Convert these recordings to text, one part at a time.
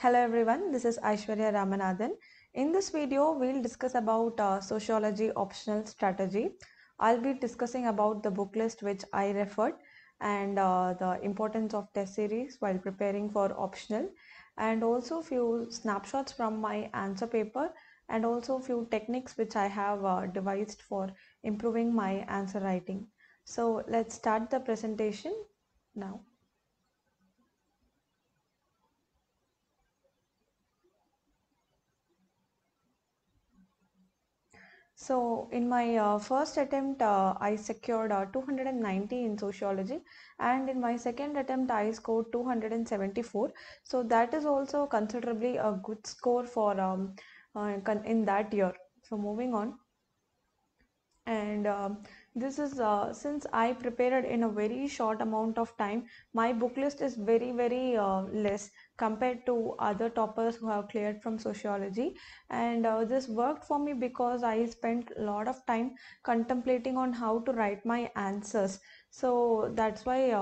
Hello everyone, this is Aishwarya Ramanathan. In this video, we'll discuss about sociology optional strategy. I'll be discussing about the book list which I referred and the importance of test series while preparing for optional, and also few snapshots from my answer paper, and also few techniques which I have devised for improving my answer writing. So let's start the presentation now. So in my first attempt, I secured 290 in sociology, and in my second attempt, I scored 274. So that is also considerably a good score for in that year. So moving on, and this is since I prepared in a very short amount of time, my book list is very less compared to other toppers who have cleared from sociology, and this worked for me because I spent a lot of time contemplating on how to write my answers. So that's why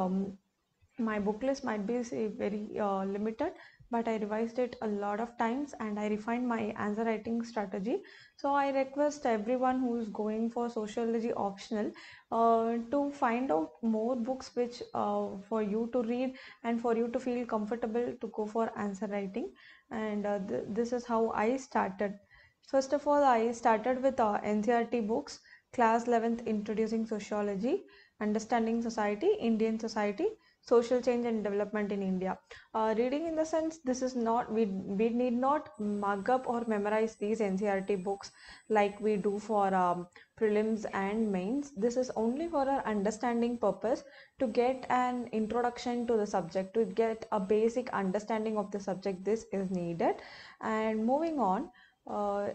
my book list might be say, very limited, but I revised it a lot of times and I refined my answer writing strategy. So I request everyone who is going for sociology optional to find out more books which for you to read and for you to feel comfortable to go for answer writing. And this is how I started. First of all, I started with NCRT books, class 11th introducing sociology, understanding society, Indian society, social change and development in India. Reading in the sense, this is not, we need not mug up or memorize these NCRT books like we do for prelims and mains. This is only for our understanding purpose, to get an introduction to the subject, to get a basic understanding of the subject. This is needed. And moving on,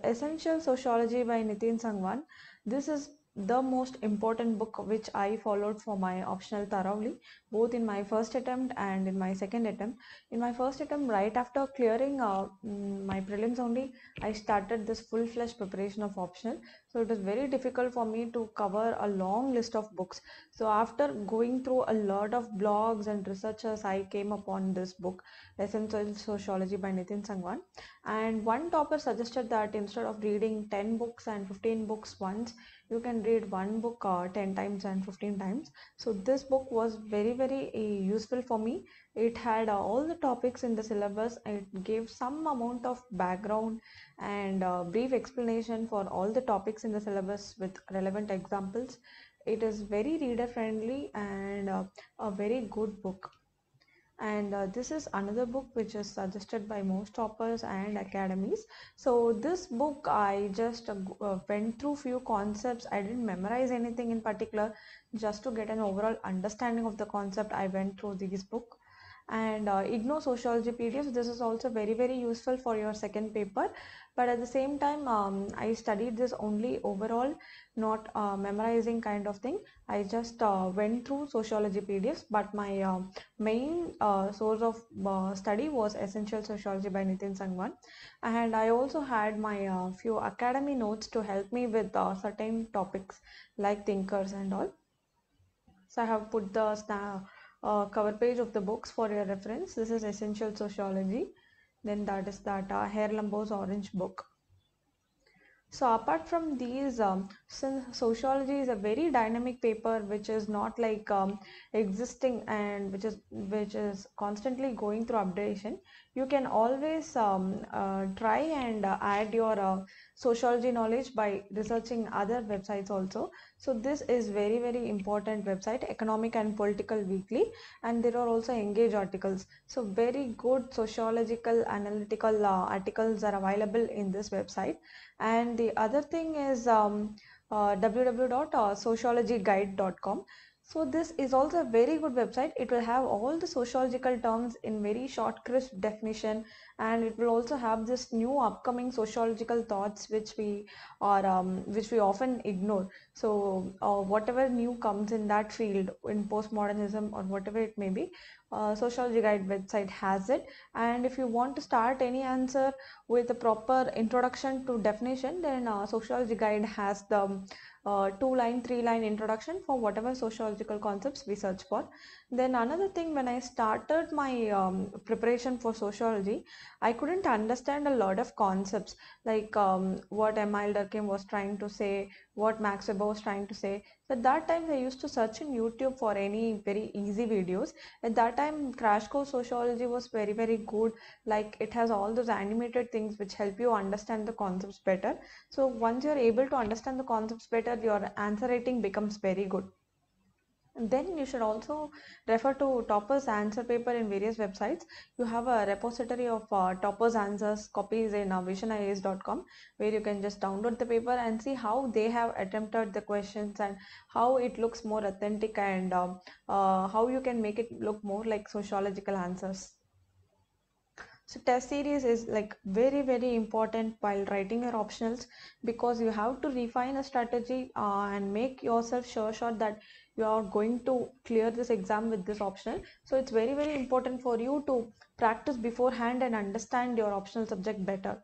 Essential Sociology by Nitin Sangwan. This is the most important book which I followed for my optional thoroughly, both in my first attempt and in my second attempt. In my first attempt, right after clearing my prelims only, I started this full-fledged preparation of optional. So it was very difficult for me to cover a long list of books. So after going through a lot of blogs and researchers, I came upon this book, Essential Sociology by Nitin Sangwan. And one topper suggested that instead of reading 10 books and 15 books once, you can read one book 10 times and 15 times. So this book was very useful for me. It had all the topics in the syllabus. It gave some amount of background and brief explanation for all the topics in the syllabus with relevant examples. It is very reader friendly and a very good book. And this is another book which is suggested by most toppers and academies. So this book I just went through few concepts. I didn't memorize anything in particular, just to get an overall understanding of the concept. I went through this book. And ignore sociology PDFs. This is also very useful for your second paper, but at the same time I studied this only overall, not memorizing kind of thing. I just went through sociology PDFs, but my main source of study was Essential Sociology by Nitin Sangwan, and I also had my few academy notes to help me with certain topics like thinkers and all. So I have put the cover page of the books for your reference. This is Essential Sociology. Then that is that Hare Lambo's Orange book. So apart from these, since sociology is a very dynamic paper which is not like existing, and which is constantly going through updation, you can always try and add your sociology knowledge by researching other websites also. So this is very important website, Economic and Political Weekly, and there are also Engage articles. So very good sociological analytical articles are available in this website. And the other thing is www.sociologyguide.com. So this is also a very good website. It will have all the sociological terms in very short, crisp definition, and it will also have this new upcoming sociological thoughts which we often ignore. So whatever new comes in that field, in postmodernism or whatever it may be, Sociology Guide website has it. And if you want to start any answer with a proper introduction to definition, then Sociology Guide has the 2-line, 3-line introduction for whatever sociological concepts we search for. Then another thing, when I started my preparation for sociology, I couldn't understand a lot of concepts like what Emile Durkheim was trying to say, what Max Weber was trying to say. At that time, I used to search in YouTube for any very easy videos. At that time, Crash Course Sociology was very, very good. Like it has all those animated things which help you understand the concepts better. So once you're able to understand the concepts better, your answer writing becomes very good. And then you should also refer to Topper's answer paper in various websites. You have a repository of Topper's answers copies in visionias.com, where you can just download the paper and see how they have attempted the questions and how it looks more authentic, and how you can make it look more like sociological answers. So test series is like very, very important while writing your optionals, because you have to refine a strategy and make yourself sure that you are going to clear this exam with this optional. So it's very, very important for you to practice beforehand and understand your optional subject better.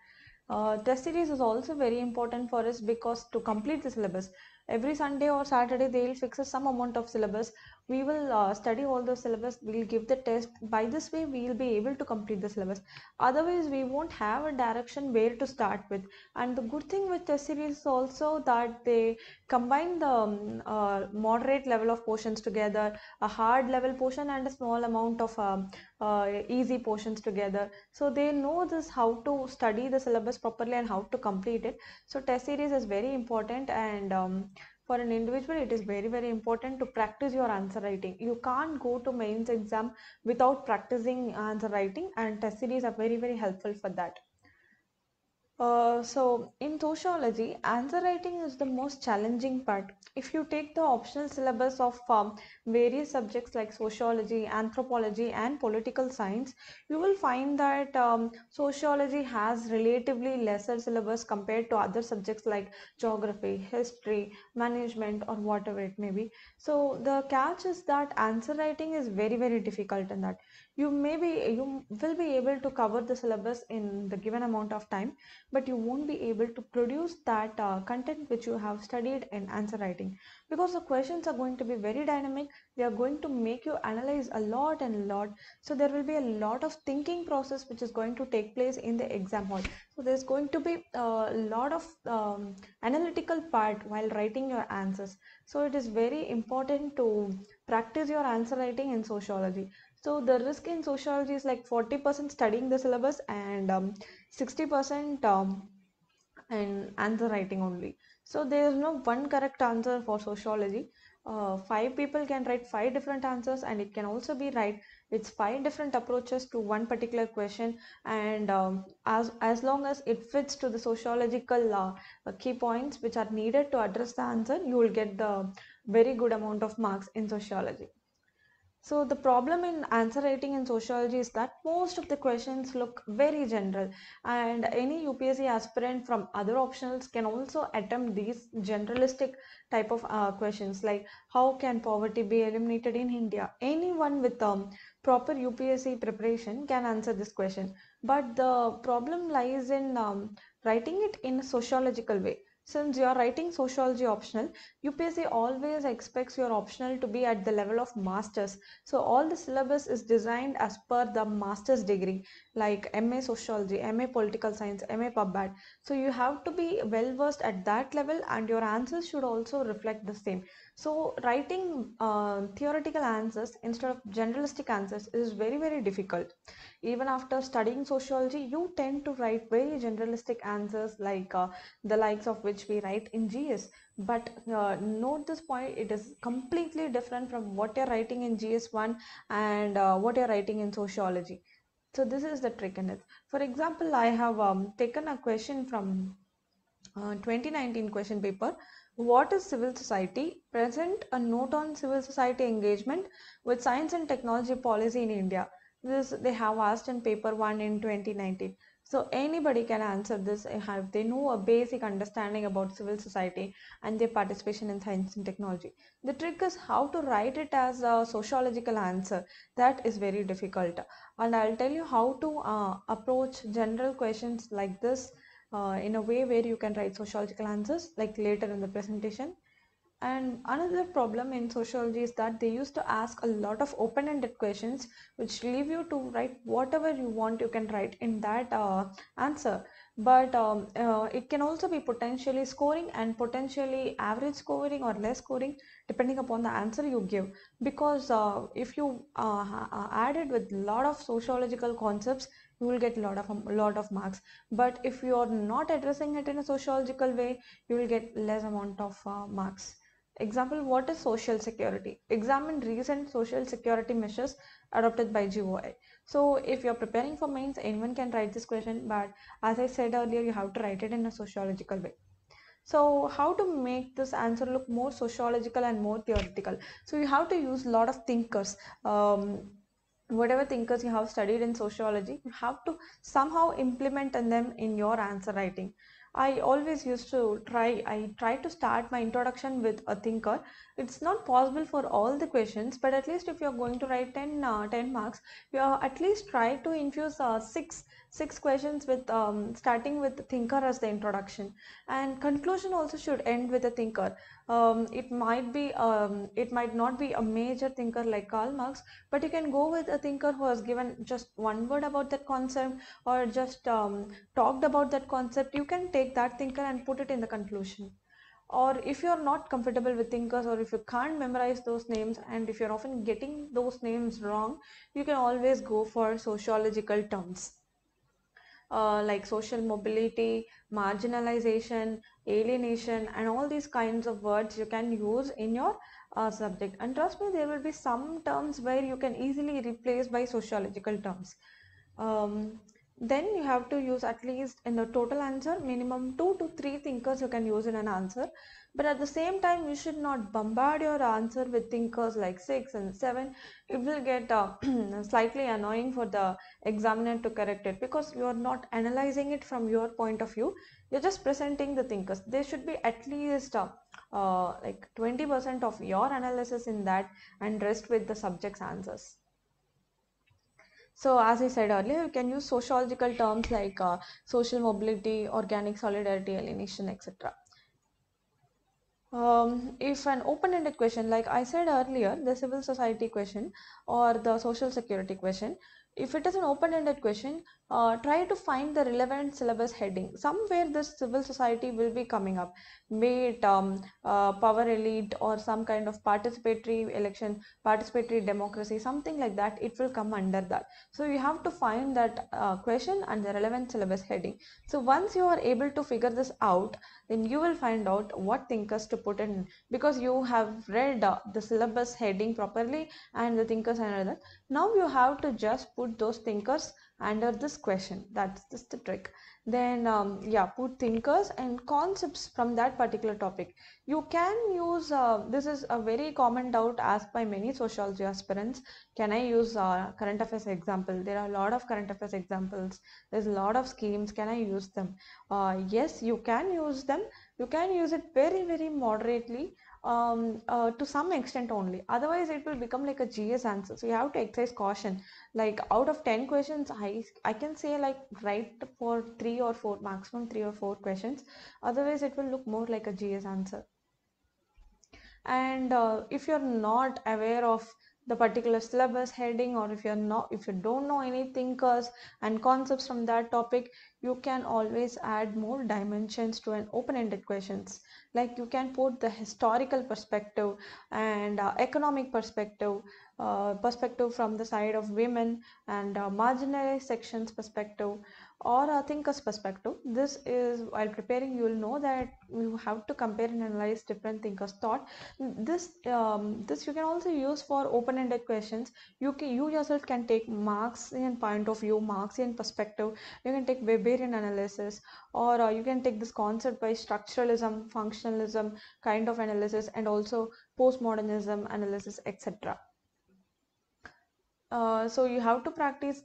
Test series is also very important for us because to complete the syllabus, every Sunday or Saturday they will fix some amount of syllabus. We will study all the syllabus, we'll give the test. By this way we will be able to complete the syllabus. Otherwise we won't have a direction where to start with. And the good thing with test series is also that they combine the moderate level of portions together, a hard level portion and a small amount of easy portions together. So they know this how to study the syllabus properly and how to complete it. So test series is very important, and for an individual it is very, very important to practice your answer writing. You can't go to mains exam without practicing answer writing, and test series are very, very helpful for that. So in sociology, answer writing is the most challenging part. If you take the optional syllabus of various subjects like sociology, anthropology, and political science, you will find that sociology has relatively lesser syllabus compared to other subjects like geography, history, management, or whatever it may be. So the catch is that answer writing is very, very difficult in that you will be able to cover the syllabus in the given amount of time, but you won't be able to produce that content which you have studied in answer writing, because the questions are going to be very dynamic. They are going to make you analyze a lot and a lot. So there will be a lot of thinking process which is going to take place in the exam hall. So there's going to be a lot of analytical part while writing your answers. So it is very important to practice your answer writing in sociology. So the risk in sociology is like 40% studying the syllabus and 60% and answer writing only. So there is no one correct answer for sociology. Five people can write five different answers, and it can also be right. It's five different approaches to one particular question, and as long as it fits to the sociological key points which are needed to address the answer, you will get the very good amount of marks in sociology. So the problem in answer writing in sociology is that most of the questions look very general, and any UPSC aspirant from other optionals can also attempt these generalistic type of questions like how can poverty be eliminated in India. Anyone with proper UPSC preparation can answer this question, but the problem lies in writing it in a sociological way. Since you are writing sociology optional, UPSC always expects your optional to be at the level of masters. So all the syllabus is designed as per the master's degree, like MA Sociology, MA Political Science, MA PubBat. So you have to be well versed at that level, and your answers should also reflect the same. So writing theoretical answers instead of generalistic answers is very, very difficult. Even after studying sociology, you tend to write very generalistic answers like the likes of which we write in GS. But note this point, it is completely different from what you're writing in GS1 and what you're writing in sociology. So this is the trick in it. For example, I have taken a question from 2019 question paper. What is civil society? Present a note on civil society engagement with science and technology policy in India. This they have asked in paper 1 in 2019. So anybody can answer this if they know a basic understanding about civil society and their participation in science and technology. The trick is how to write it as a sociological answer. That is very difficult. And I'll tell you how to approach general questions like this in a way where you can write sociological answers like later in the presentation. And another problem in sociology is that they used to ask a lot of open-ended questions which leave you to write whatever you want, you can write in that answer. But it can also be potentially scoring and potentially average scoring or less scoring depending upon the answer you give. Because if you add it with a lot of sociological concepts, you will get a lot of marks. But if you are not addressing it in a sociological way, you will get less amount of marks. Example, what is social security? Examine recent social security measures adopted by GOI. So if you're preparing for mains, anyone can write this question, but as I said earlier, you have to write it in a sociological way. So how to make this answer look more sociological and more theoretical? So you have to use a lot of thinkers. Whatever thinkers you have studied in sociology, you have to somehow implement them in your answer writing. I try to start my introduction with a thinker. It's not possible for all the questions, but at least if you're going to write 10 marks, you at least try to infuse six questions with starting with thinker as the introduction, and conclusion also should end with a thinker. It might not be a major thinker like Karl Marx, but you can go with a thinker who has given just one word about that concept, or just talked about that concept. You can take that thinker and put it in the conclusion. Or if you're not comfortable with thinkers, or if you can't memorize those names, and if you're often getting those names wrong, you can always go for sociological terms, like social mobility, marginalization, alienation, and all these kinds of words you can use in your subject. And trust me, there will be some terms where you can easily replace by sociological terms. Um, then you have to use at least in the total answer minimum 2 to 3 thinkers you can use in an answer. But at the same time, you should not bombard your answer with thinkers like 6 and 7. It will get slightly annoying for the examiner to correct it, because you are not analyzing it from your point of view. You're just presenting the thinkers. There should be at least like 20% of your analysis in that, and rest with the subject's answers. So as I said earlier, you can use sociological terms like social mobility, organic solidarity, alienation, etc. If an open-ended question, like I said earlier, the civil society question or the social security question, if it is an open-ended question, try to find the relevant syllabus heading. Somewhere this civil society will be coming up, be it power elite or some kind of participatory election, participatory democracy, something like that. It will come under that. So you have to find that question and the relevant syllabus heading. So once you are able to figure this out, then you will find out what thinkers to put in, because you have read the syllabus heading properly and the thinkers and other. Now you have to just put those thinkers under this question. That's just the trick. Then yeah, put thinkers and concepts from that particular topic. You can use this is a very common doubt asked by many sociology aspirants. Can I use current affairs example? There are a lot of current affairs examples, there's a lot of schemes, can I use them? Yes, you can use them. You can use it very, very moderately, to some extent only. Otherwise, it will become like a GS answer. So you have to exercise caution. Like out of 10 questions, I can say like write for 3 or 4, maximum 3 or 4 questions. Otherwise, it will look more like a GS answer. And if you're not aware of the particular syllabus heading, or if you don't know any thinkers and concepts from that topic, you can always add more dimensions to an open-ended questions. Like you can put the historical perspective and economic perspective from the side of women, and marginalized sections perspective, or a thinker's perspective. This is, while preparing, you will know that you have to compare and analyze different thinkers thought. This you can also use for open-ended questions. You yourself can take Marxian point of view, Marxian perspective. You can take Weberian analysis, or you can take this concept by structuralism, functionalism kind of analysis, and also postmodernism analysis, etc. So you have to practice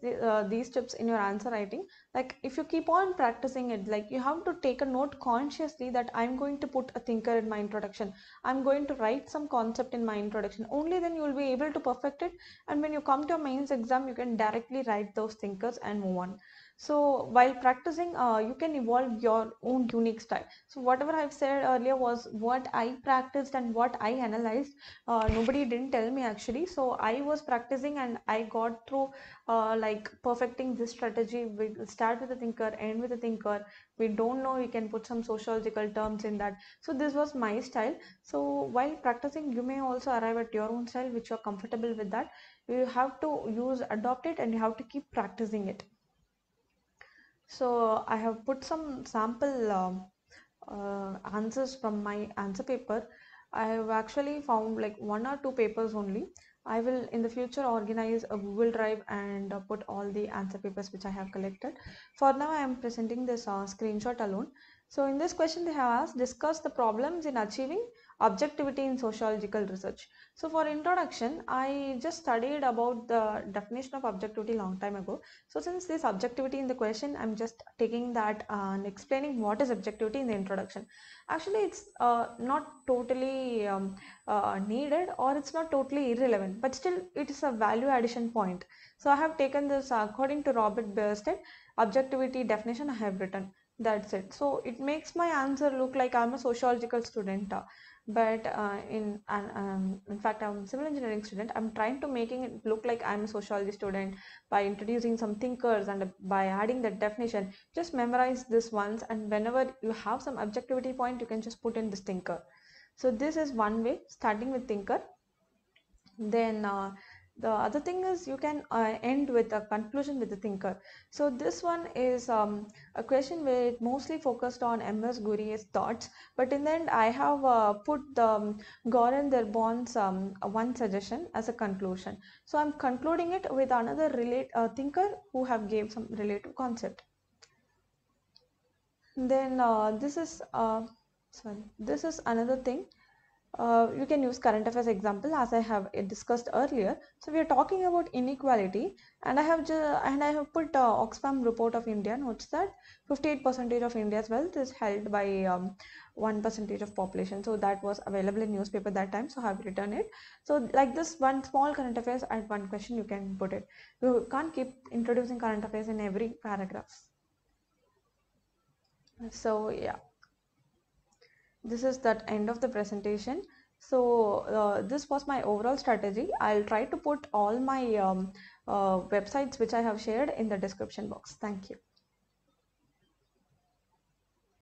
these tips in your answer writing. Like if you keep on practicing it, like you have to take a note consciously that I'm going to put a thinker in my introduction, I'm going to write some concept in my introduction. Only then you will be able to perfect it, and when you come to your mains exam, you can directly write those thinkers and move on. So while practicing, you can evolve your own unique style. So whatever I've said earlier was what I practiced and what I analyzed. Nobody didn't tell me actually. So I was practicing and I got through like perfecting this strategy. We start with a thinker, end with a thinker. We don't know, we can put some sociological terms in that. So this was my style. So while practicing, you may also arrive at your own style which you're comfortable with. That you have to use, adopt it, and you have to keep practicing it. So I have put some sample answers from my answer paper. I have actually found like one or two papers only. I will in the future organize a Google Drive and put all the answer papers which I have collected. For now, I am presenting this screenshot alone. So in this question, they have asked, discuss the problems in achieving objectivity in sociological research. So for introduction, I just studied about the definition of objectivity long time ago. So since this objectivity in the question, I'm just taking that and explaining what is objectivity in the introduction. Actually, it's not totally needed, or it's not totally irrelevant, but still it is a value addition point. So I have taken this according to Robert Bierstein objectivity definition I have written. That's it. So it makes my answer look like I'm a sociological student. But in fact, I'm a civil engineering student. I'm trying to making it look like I'm a sociology student by introducing some thinkers and by adding that definition. Just memorize this once, and whenever you have some objectivity point, you can just put in this thinker. So this is one way, starting with thinker. Then the other thing is you can end with a conclusion with the thinker. So this one is a question where it mostly focused on MS Gurier's thoughts, but in the end I have put the Goran Derbon's one suggestion as a conclusion. So I'm concluding it with another thinker who have gave some relative concept. Then this is another thing. You can use current affairs example as I have discussed earlier. So we are talking about inequality, and I have put Oxfam report of India notes that 58% of India's wealth is held by 1% of population. So that was available in newspaper that time. So I have written it. So like this one small current affairs at one question you can put it. You can't keep introducing current affairs in every paragraph. So yeah, this is that end of the presentation. So this was my overall strategy. I'll try to put all my websites which I have shared in the description box. Thank you.